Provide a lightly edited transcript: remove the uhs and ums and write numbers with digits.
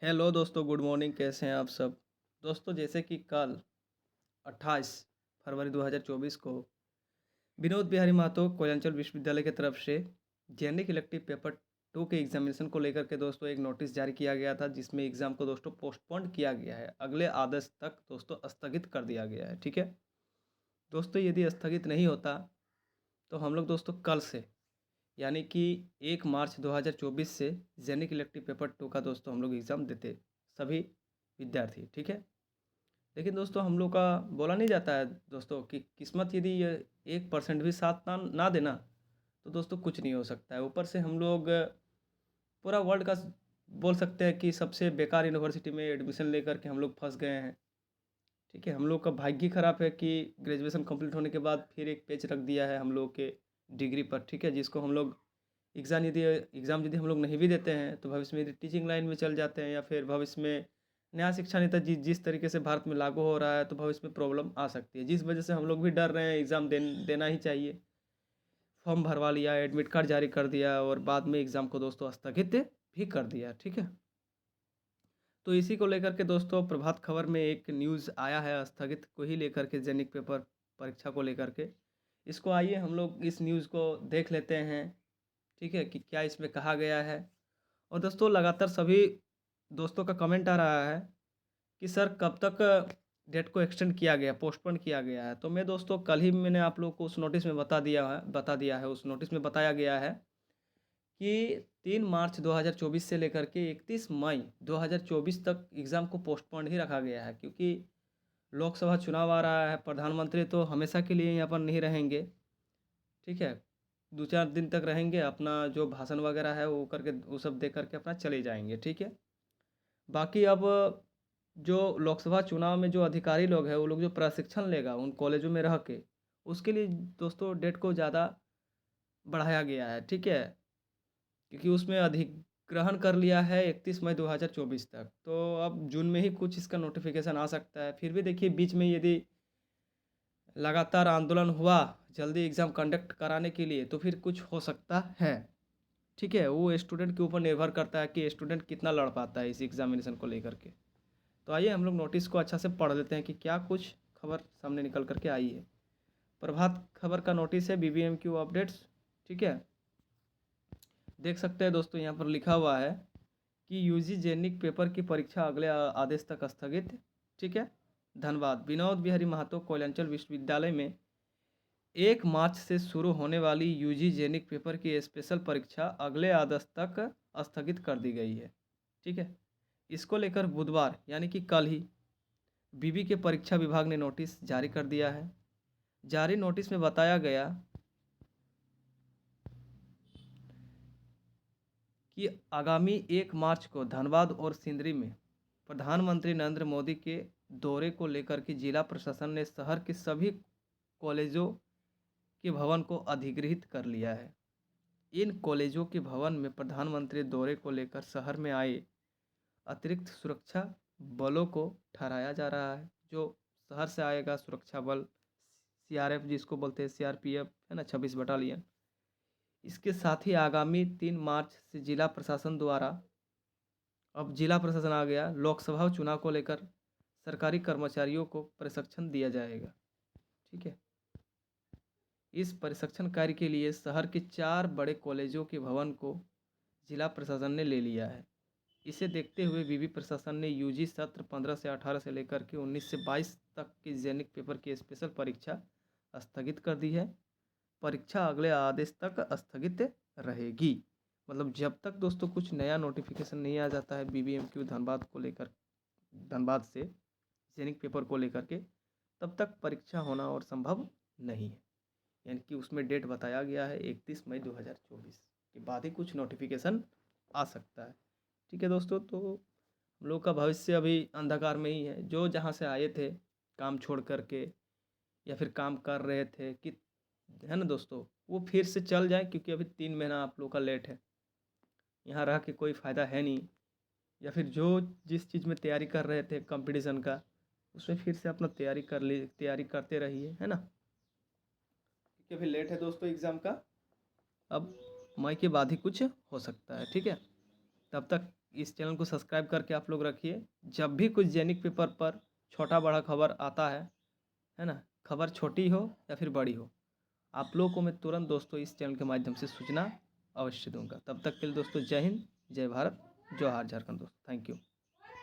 Hello दोस्तों, good morning. कैसे हैं आप सब दोस्तों? जैसे कि कल 28 फरवरी 2024 को विनोद बिहारी महतो कोयलांचल विश्वविद्यालय की तरफ से जेएनडीए इलेक्टिव पेपर 2 के एग्जामिनेशन को लेकर के दोस्तों एक नोटिस जारी किया गया था, जिसमें एग्ज़ाम को दोस्तों पोस्टपोन किया गया है। अगले आदेश तक दोस्तों स्थगित कर दिया गया है। ठीक है दोस्तों, यदि स्थगित नहीं होता तो हम लोग दोस्तों कल से यानी कि 1 मार्च 2024 से जेनिक इलेक्टिव पेपर 2 का दोस्तों हम लोग एग्ज़ाम देते सभी विद्यार्थी। ठीक है, लेकिन दोस्तों हम लोग का बोला नहीं जाता है दोस्तों कि किस्मत यदि ये 1% भी साथ ना ना देना तो दोस्तों कुछ नहीं हो सकता है। ऊपर से हम लोग पूरा वर्ल्ड का बोल सकते हैं कि सबसे बेकार यूनिवर्सिटी में एडमिशन लेकर के हम लोग फंस गए हैं। ठीक है, हम लोग का भाग्य खराब है कि ग्रेजुएशन कंप्लीट होने के बाद फिर एक पेच रख दिया है हम लोग के डिग्री पर। ठीक है, जिसको हम लोग एग्ज़ाम यदि हम लोग नहीं भी देते हैं तो भविष्य में टीचिंग लाइन में चल जाते हैं, या फिर भविष्य में नया शिक्षा नीति जिस तरीके से भारत में लागू हो रहा है तो भविष्य में प्रॉब्लम आ सकती है, जिस वजह से हम लोग भी डर रहे हैं। एग्ज़ाम देना ही चाहिए। फॉर्म भरवा लिया, एडमिट कार्ड जारी कर दिया और बाद में एग्ज़ाम को दोस्तों स्थगित भी कर दिया। ठीक है, तो इसी को लेकर के दोस्तों प्रभात खबर में एक न्यूज़ आया है स्थगित को ही लेकर के, जेनिक पेपर परीक्षा को लेकर के। इसको आइए हम लोग इस न्यूज़ को देख लेते हैं। ठीक है, कि क्या इसमें कहा गया है। और दोस्तों लगातार सभी दोस्तों का कमेंट आ रहा है कि सर कब तक डेट को एक्सटेंड किया गया, पोस्टपोन किया गया है। तो मैं दोस्तों कल ही मैंने आप लोग को उस नोटिस में बता दिया है। उस नोटिस में बताया गया है कि 3 मार्च 2024 से लेकर के 31 मई 2024 तक एग्ज़ाम को पोस्टपोन ही रखा गया है, क्योंकि लोकसभा चुनाव आ रहा है। प्रधानमंत्री तो हमेशा के लिए यहाँ पर नहीं रहेंगे। ठीक है, 2-4 दिन तक रहेंगे, अपना जो भाषण वगैरह है वो करके वो सब दे करके अपना चले जाएंगे। ठीक है, बाकी अब जो लोकसभा चुनाव में जो अधिकारी लोग हैं वो लोग जो प्रशिक्षण लेगा उन कॉलेजों में रह के, उसके लिए दोस्तों डेट को ज़्यादा बढ़ाया गया है। ठीक है, क्योंकि उसमें अधिग्रहण कर लिया है 31 मई 2024 तक। तो अब जून में ही कुछ इसका नोटिफिकेशन आ सकता है। फिर भी देखिए, बीच में यदि लगातार आंदोलन हुआ जल्दी एग्ज़ाम कंडक्ट कराने के लिए तो फिर कुछ हो सकता है। ठीक है, वो स्टूडेंट के ऊपर निर्भर करता है कि स्टूडेंट कितना लड़ पाता है इस एग्जामिनेशन को लेकर के। तो आइए हम लोग नोटिस को अच्छा से पढ़ लेते हैं कि क्या कुछ खबर सामने निकल करके आई है। प्रभात खबर का नोटिस है, बीबीएमक्यू अपडेट्स। ठीक है, देख सकते हैं दोस्तों, यहाँ पर लिखा हुआ है कि यूजी जेनिक पेपर की परीक्षा अगले आदेश तक स्थगित। ठीक है, धन्यवाद। विनोद बिहारी महतो कोयलांचल विश्वविद्यालय में 1 मार्च से शुरू होने वाली यूजी जेनिक पेपर की स्पेशल परीक्षा अगले आदेश तक स्थगित कर दी गई है। ठीक है, इसको लेकर बुधवार यानी कि कल ही बीबी के परीक्षा विभाग ने नोटिस जारी कर दिया है। जारी नोटिस में बताया गया कि आगामी 1 मार्च को धनबाद और सिंदरी में प्रधानमंत्री नरेंद्र मोदी के दौरे को लेकर के जिला प्रशासन ने शहर के सभी कॉलेजों के भवन को अधिग्रहित कर लिया है। इन कॉलेजों के भवन में प्रधानमंत्री दौरे को लेकर शहर में आए अतिरिक्त सुरक्षा बलों को ठहराया जा रहा है। जो शहर से आएगा सुरक्षा बल, सीआरएफ जिसको बोलते हैं, सीआरपीएफ है ना, 26 बटालियन। इसके साथ ही आगामी 3 मार्च से जिला प्रशासन द्वारा, अब जिला प्रशासन आ गया, लोकसभा चुनाव को लेकर सरकारी कर्मचारियों को प्रशिक्षण दिया जाएगा। ठीक है, इस प्रशिक्षण कार्य के लिए शहर के 4 बड़े कॉलेजों के भवन को जिला प्रशासन ने ले लिया है। इसे देखते हुए विवि प्रशासन ने यूजी सत्र 15 से 18 से लेकर के 19 से 22 तक की जेनिक पेपर की स्पेशल परीक्षा स्थगित कर दी है। परीक्षा अगले आदेश तक स्थगित रहेगी। मतलब जब तक दोस्तों कुछ नया नोटिफिकेशन नहीं आ जाता है बीबीएमक्यू धनबाद को लेकर, धनबाद से जेनिक पेपर को लेकर के, तब तक परीक्षा होना और संभव नहीं है। यानी कि उसमें डेट बताया गया है 31 मई 2024 के बाद ही कुछ नोटिफिकेशन आ सकता है। ठीक है दोस्तों, तो हम लोग का भविष्य अभी अंधकार में ही है। जो जहाँ से आए थे काम छोड़ करके या फिर काम कर रहे थे कि, है ना दोस्तों, वो फिर से चल जाए, क्योंकि अभी 3 महीना आप लोग का लेट है। यहाँ रह के कोई फ़ायदा है नहीं। या फिर जो जिस चीज़ में तैयारी कर रहे थे कंपटीशन का, उसमें फिर से अपना तैयारी करते रहिए, है ना, क्योंकि अभी लेट है दोस्तों एग्ज़ाम का। अब मई के बाद ही कुछ हो सकता है। ठीक है, तब तक इस चैनल को सब्सक्राइब करके आप लोग रखिए। जब भी कुछ दैनिक पेपर पर छोटा बड़ा खबर आता है ना, खबर छोटी हो या फिर बड़ी हो, आप लोगों को मैं तुरंत दोस्तों इस चैनल के माध्यम से सूचना अवश्य दूंगा। तब तक के लिए दोस्तों जय हिंद, जय भारत, जोहार झारखंड दोस्तों। Thank you.